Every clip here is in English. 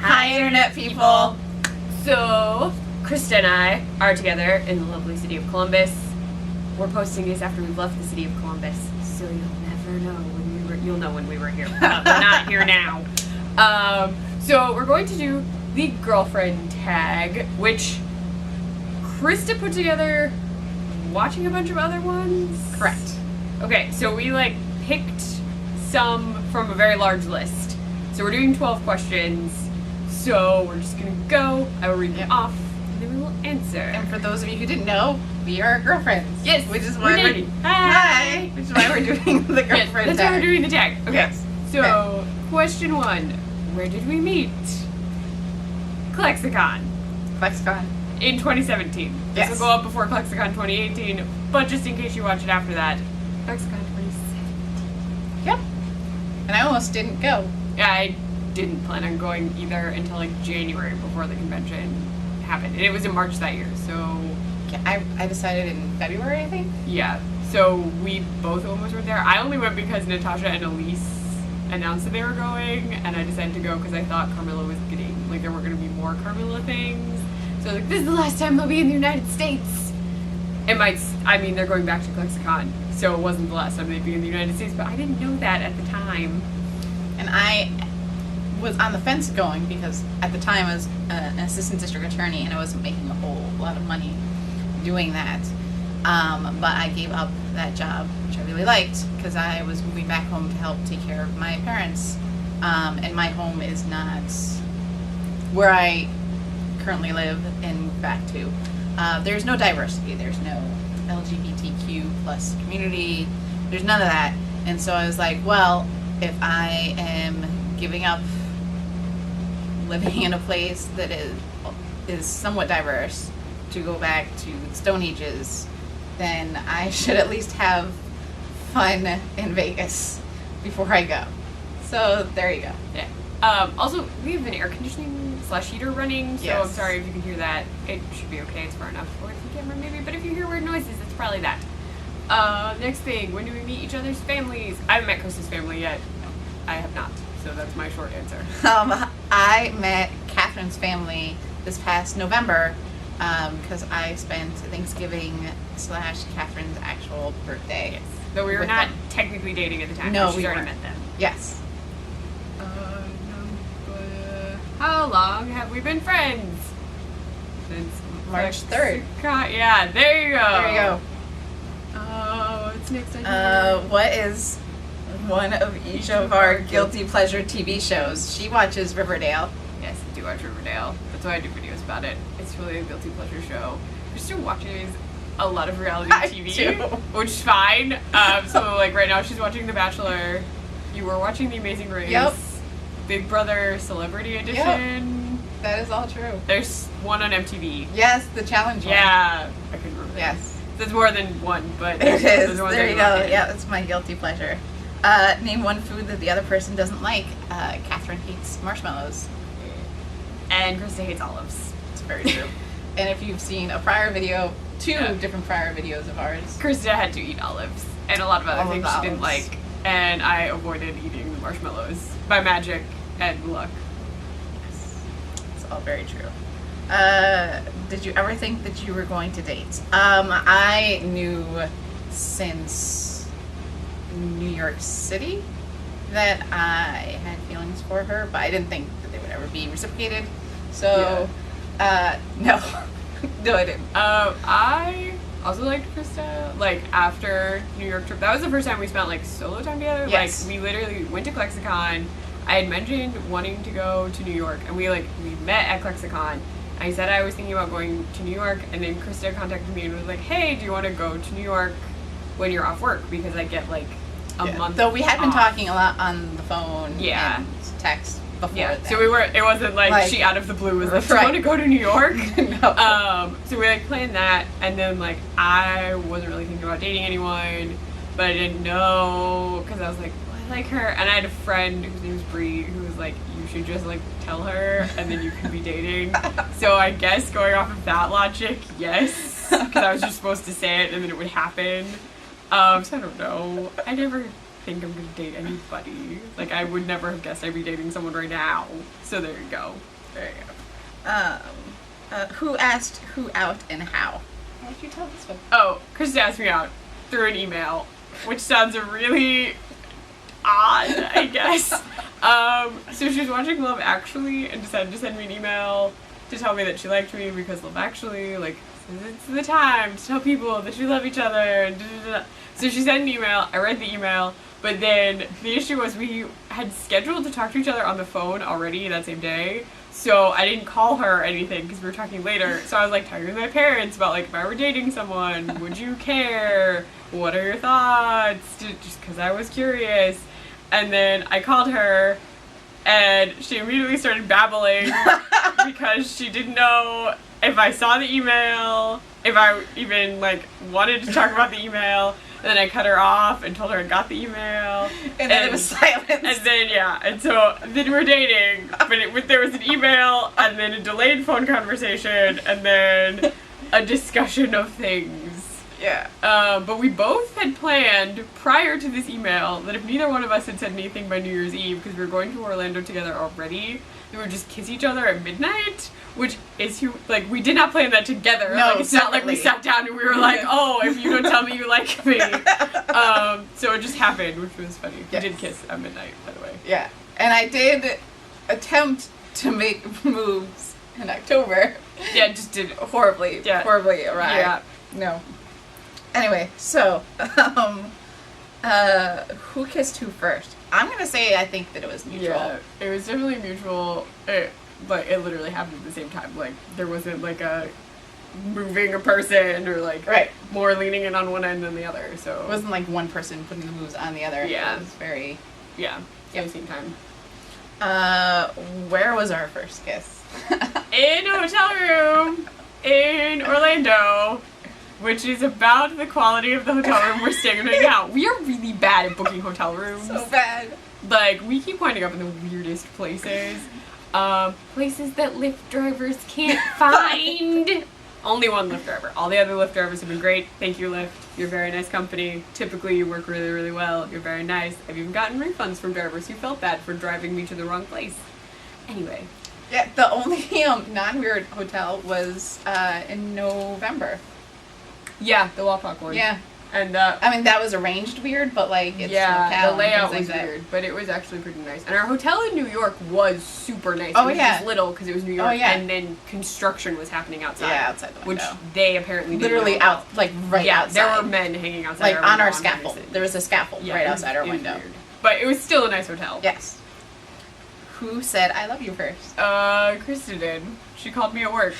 Hi, Internet people. So, Krista and I are together in the lovely city of Columbus. We're posting this after we've left the city of Columbus, so you'll never know you'll know when we were here. We're not here now. So we're going to do the girlfriend tag, which Krista put together watching a bunch of other ones. Correct. Okay, so we picked some from a very large list. So we're doing 12 questions. So we're just gonna go. I will read them off, and then we will answer. And for those of you who didn't know, we are girlfriends. Yes, which is why we're Hi. which is why we're doing the girlfriend tag. That's why we're doing the tag. Okay. Yes. So question 1: where did we meet? Kleffgo in 2017. Yes. This will go up before Kleffgo 2018, but just in case you watch it after that, Kleffgo 2017. Yep. And I almost didn't go. Yeah, I didn't plan on going either until January before the convention happened. And it was in March that year, so... I decided in February, I think. Yeah, so we both almost were there. I only went because Natasha and Elise announced that they were going, and I decided to go because I thought Carmilla was getting... there were going to be more Carmilla things. So this is the last time they'll be in the United States. It might... they're going back to Kleffgo, so it wasn't the last time they'd be in the United States, but I didn't know that at the time. And I was on the fence going because at the time I was an assistant district attorney and I wasn't making a whole lot of money doing that. But I gave up that job, which I really liked, because I was moving back home to help take care of my parents. And my home is not where I currently live and move back to. There's no diversity. There's no LGBTQ plus community. There's none of that. And so I was like, well, if I am giving up living in a place that is somewhat diverse to go back to the Stone Ages, then I should at least have fun in Vegas before I go. So there you go. Yeah. Also, we have an air conditioning / heater running, so Yes. I'm sorry if you can hear that. It should be okay. It's far enough away from the camera, maybe. But if you hear weird noises, it's probably that. Next thing, when do we meet each other's families? I haven't met Krista's family yet. No, I have not. So that's my short answer. I met Catherine's family this past November because I spent Thanksgiving / Catherine's actual birthday. Yes. Though we were not technically dating at the time. No, she's we already weren't. met them. Yes. How long have we been friends? Since March 3rd. Yeah, there you go. There you go. What's next on here? What is one of each of our guilty pleasure TV shows? She watches Riverdale. Yes, I do watch Riverdale. That's why I do videos about it. It's really a guilty pleasure show. Krista watches a lot of reality TV, which is fine. So right now she's watching The Bachelor. You were watching The Amazing Race. Yep. Big Brother Celebrity Edition. Yep. That is all true. There's one on MTV. Yes, the challenge one. Yeah, I couldn't remember. Yes. There's more than one, but it is. There you go. Yeah, that's my guilty pleasure. Name one food that the other person doesn't like. Catherine hates marshmallows. And Krista hates olives. It's very true. And if you've seen a prior video, two different prior videos of ours, Krista had to eat olives and a lot of other All of things the she didn't olives. like. And I avoided eating the marshmallows by magic and luck. it's all very true. Did you ever think that you were going to date? I knew since New York City that I had feelings for her, but I didn't think that they would ever be reciprocated. So, no. No, I didn't. I also liked Krista, after New York trip. That was the first time we spent, solo time together. Yes. We literally went to Kleffgo. I had mentioned wanting to go to New York, and we met at Kleffgo. I said I was thinking about going to New York, and then Krista contacted me and was like, hey, do you want to go to New York when you're off work? Because I get, a month Though we had been off. talking a lot on the phone and text before Yeah, that. so it wasn't she out of the blue was like, do you want to go to New York? No. So we planned that, and then I wasn't really thinking about dating anyone, but I didn't know, because I was like, well, I like her, and I had a friend whose name was Bree, who was like, you should just tell her, and then you could be dating. So I guess going off of that logic, yes, because I was just supposed to say it, and then it would happen. So I don't know. think I'm gonna date anybody. Like, I would never have guessed I'd be dating someone right now. So there you go. There you go. Who asked who out and how? Why don't you tell this one? Oh, Krista asked me out through an email, which sounds really odd, I guess. So she was watching Love Actually and decided to send me an email to tell me that she liked me because Love Actually, like, it's the time to tell people that you love each other. And so she sent an email. I read the email, but then the issue was we had scheduled to talk to each other on the phone already that same day. So I didn't call her or anything because we were talking later. So I was like talking with my parents about, like, if I were dating someone, would you care? What are your thoughts? Just because I was curious. And then I called her, and she immediately started babbling because she didn't know if I saw the email, if I even, like, wanted to talk about the email. And then I cut her off and told her I got the email. And then it was silence. And then, yeah, and so then we're dating, but there was an email, and then a delayed phone conversation, and then a discussion of things. Yeah. But we both had planned prior to this email that if neither one of us had said anything by New Year's Eve, because we were going to Orlando together already, we would just kiss each other at midnight, which is, like, we did not plan that together. No, like, it's not like we sat down and we were like, oh, if you don't tell me you like me. So it just happened, which was funny. Yes. We did kiss at midnight, by the way. Yeah. And I did attempt to make moves in October. Yeah, just did. Horribly awry. Yeah. No. Anyway, so, who kissed who first? I'm gonna say I think that it was mutual. Yeah, it was definitely mutual, but it literally happened at the same time. Like, there wasn't, like, a moving a person or, like, right, more leaning in on one end than the other, so. It wasn't like one person putting the moves on the other. Yeah. It was very... Yeah, at the same time. Where was our first kiss? In a hotel room in Orlando, which is about the quality of the hotel room we're staying in right now. We are really bad at booking hotel rooms. So bad. Like, we keep winding up in the weirdest places. Places that Lyft drivers can't find. Only one Lyft driver. All the other Lyft drivers have been great. Thank you, Lyft. You're a very nice company. Typically, you work really, really well. You're very nice. I've even gotten refunds from drivers who felt bad for driving me to the wrong place. Anyway. Yeah, the only non-weird hotel was in November. Yeah, the Wapak one. Yeah. And I mean, that was arranged weird, but, like, it's yeah, locale the layout and was things like weird, but it was actually pretty nice. And our hotel in New York was super nice. Oh, it was yeah. just little because it was New York, Oh, yeah. and then construction was happening outside. Yeah, outside the window. Which they apparently literally didn't know out, like, right yeah, outside. there were men hanging outside like, our on window our scaffold. reason. There was a scaffold Yeah, right it was- outside our it was window. weird. But it was still a nice hotel. Yes. Who said I love you first? Krista did. She called me at work,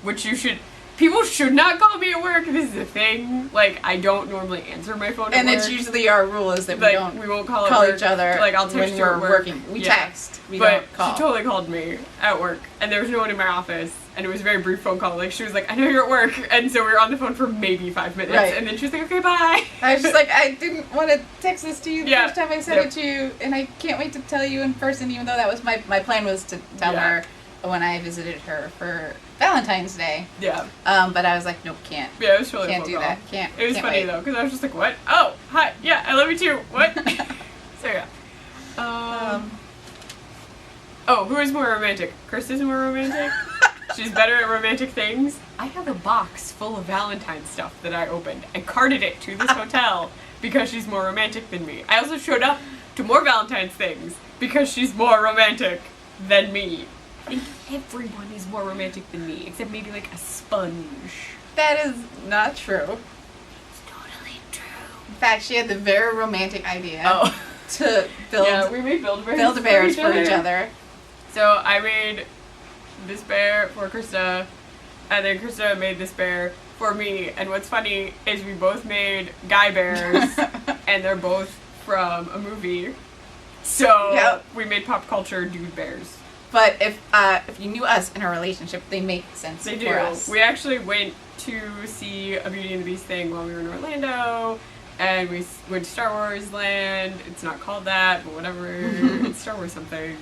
which you should... People should not call me at work. This is a thing. Like, I don't normally answer my phone at And work. it's usually our rule is that Like, we we won't don't call each other Like, I'll text when you at we're work. working. We Yeah. text. We But don't call. she totally called me at work, and there was no one in my office, and it was a very brief phone call. Like, she was like, I know you're at work, and so we were on the phone for maybe 5 minutes, Right. and then she was like, okay, bye. I was just like, I didn't want to text this to you the Yeah. first time I said Yep. it to you, and I can't wait to tell you in person, even though that was my plan was to tell Yeah. her when I visited her for Valentine's Day. Yeah. But I was like, nope, can't. Yeah, it was totally a Can't phone do call. that. Can't. It was can't funny, wait. though, because I was just like, what? Oh, hi, yeah, I love you too. What? So, yeah. Oh, who is more romantic? Krista's more romantic? She's better at romantic things. I have a box full of Valentine stuff that I opened and carted it to this hotel because she's more romantic than me. I also showed up to more Valentine's things because she's more romantic than me. I think everyone is more romantic than me, except maybe like a sponge. That is not true. It's totally true. In fact, she had the very romantic idea to Yeah, we made Build-A-Bears Build-A-Bears for each other. So I made this bear for Krista, and then Krista made this bear for me. And what's funny is we both made guy bears, and they're both from a movie. So Yep. we made pop culture dude bears. But if you knew us in our relationship, they make sense They for do. us. We actually went to see a Beauty and the Beast thing while we were in Orlando. And we went to Star Wars Land. It's not called that, but whatever. It's Star Wars something.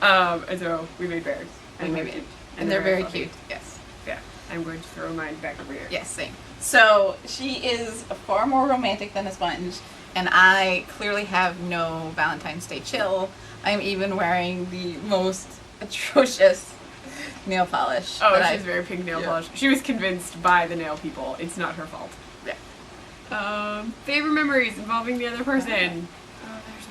And so we made bears. And they're maybe, cute. and they're very fluffy. cute. Yes. Yeah. I'm going to throw mine back over here. Yes, same. So she is far more romantic than a sponge. and I clearly have no Valentine's Day chill. I'm even wearing the most atrocious nail polish. Oh, that she's very pink nail polish. She was convinced by the nail people. It's not her fault. Yeah. Favorite memories involving the other person. Oh, there's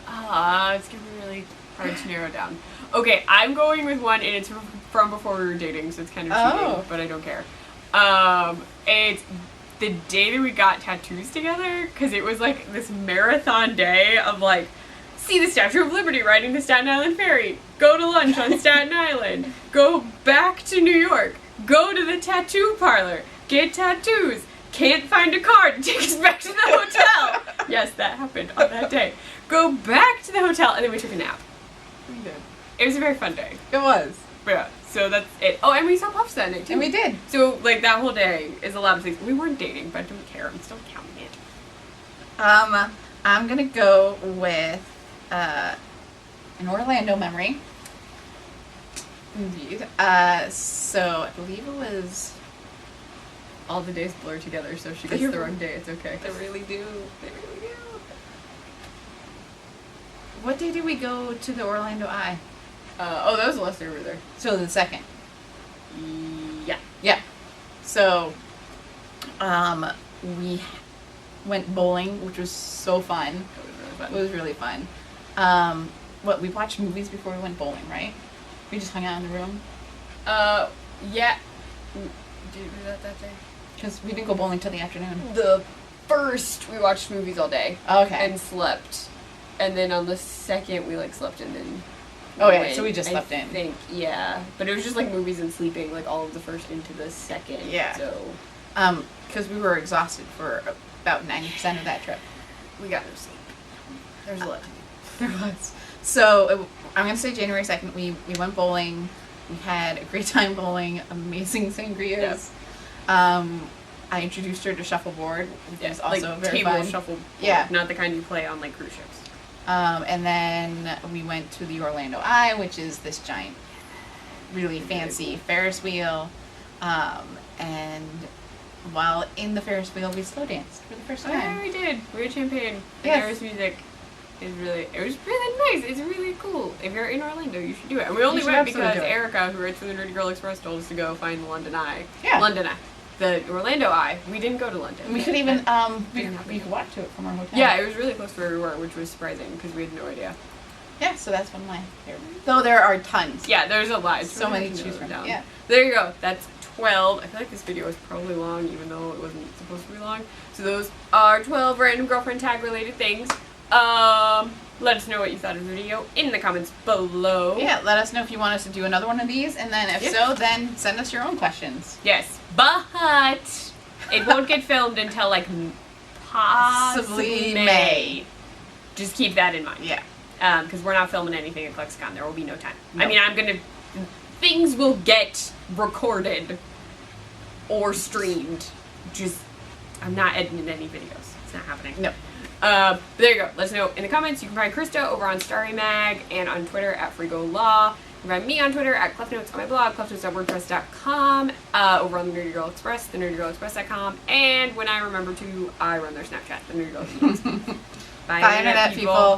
another It's gonna be really hard to narrow down. Okay, I'm going with one, and it's from before we were dating, so it's kind of cheating, but I don't care. It's the day that we got tattoos together, because it was like this marathon day of like, see the Statue of Liberty riding the Staten Island Ferry, go to lunch on Staten Island, go back to New York, go to the tattoo parlor, get tattoos, can't find a car to take us back to the hotel. Yes, that happened on that day. Go back to the hotel, and then we took a nap. We did. It was a very fun day. It was. Yeah, so that's it. Oh, and we saw Puffs that night, too. And we did. So, like, that whole day is a lot of things. We weren't dating, but I don't care. I'm still counting it. I'm gonna go with an Orlando memory. Indeed. So I believe it was. All the days blur together, so if she gets the wrong day, it's okay. They really do. They really do. What day did we go to the Orlando Eye? That was the last day we were there. So the second. Yeah. Yeah. So, we went bowling, which was so fun. It was really fun. We watched movies before we went bowling, right? We just hung out in the room. Yeah. Did we do that day? Because we didn't go bowling till the afternoon. The first, we watched movies all day. Okay. And slept. And then on the second, we, like, slept and then... Oh, yeah, so we just slept in. I think, yeah. But it was just, like, movies and sleeping, like, all of the first into the second. Yeah. So... because we were exhausted for about 90% of that trip. We got no sleep. There's a lot. There was. So, I'm going to say January 2nd, we went bowling. We had a great time bowling. Amazing sangrias. Yep. I introduced her to shuffleboard, which is like also very table fun. shuffleboard. Yeah. Not the kind you play on, like, cruise ships. And then we went to the Orlando Eye, which is this giant, really fancy Ferris wheel. And while in the Ferris wheel, we slow danced for the first time. Yeah, we did. We had champagne. Yes. And there was music. It was really nice. It's really cool. If you're in Orlando, you should do it. And we only went because Erica, who writes for the Nerdy Girl Express, told us to go find the London Eye. Yeah. London Eye. The Orlando Eye. We didn't go to London. We could even, we could walk to it from our hotel. Yeah, it was really close to where we were, which was surprising because we had no idea. Yeah, so that's one of my favorites. Though there are tons. Yeah, there's a lot. It's So really many to choose from. down. Yeah. There you go. That's 12. I feel like this video is probably long, even though it wasn't supposed to be long. So those are 12 random girlfriend tag related things. Let us know what you thought of the video in the comments below. Yeah, let us know if you want us to do another one of these, and then if so, then send us your own questions. Yes, but it won't get filmed until, like, possibly May. Just keep that in mind. Yeah. Because we're not filming anything at Kleffgo. There will be no time. No. I mean, things will get recorded or streamed. Just, I'm not editing any videos. It's not happening. No. But there you go. Let us know in the comments. You can find Krista over on Starry Mag and on Twitter at FreeGoLaw. You can find me on Twitter at CleffNotes on my blog, cleffnotes.wordpress.com, over on the Nerdy Girl Express, thenerdygirlexpress.com, and when I remember to, I run their Snapchat, the Nerdy Girl Express. Bye, Bye, Internet people.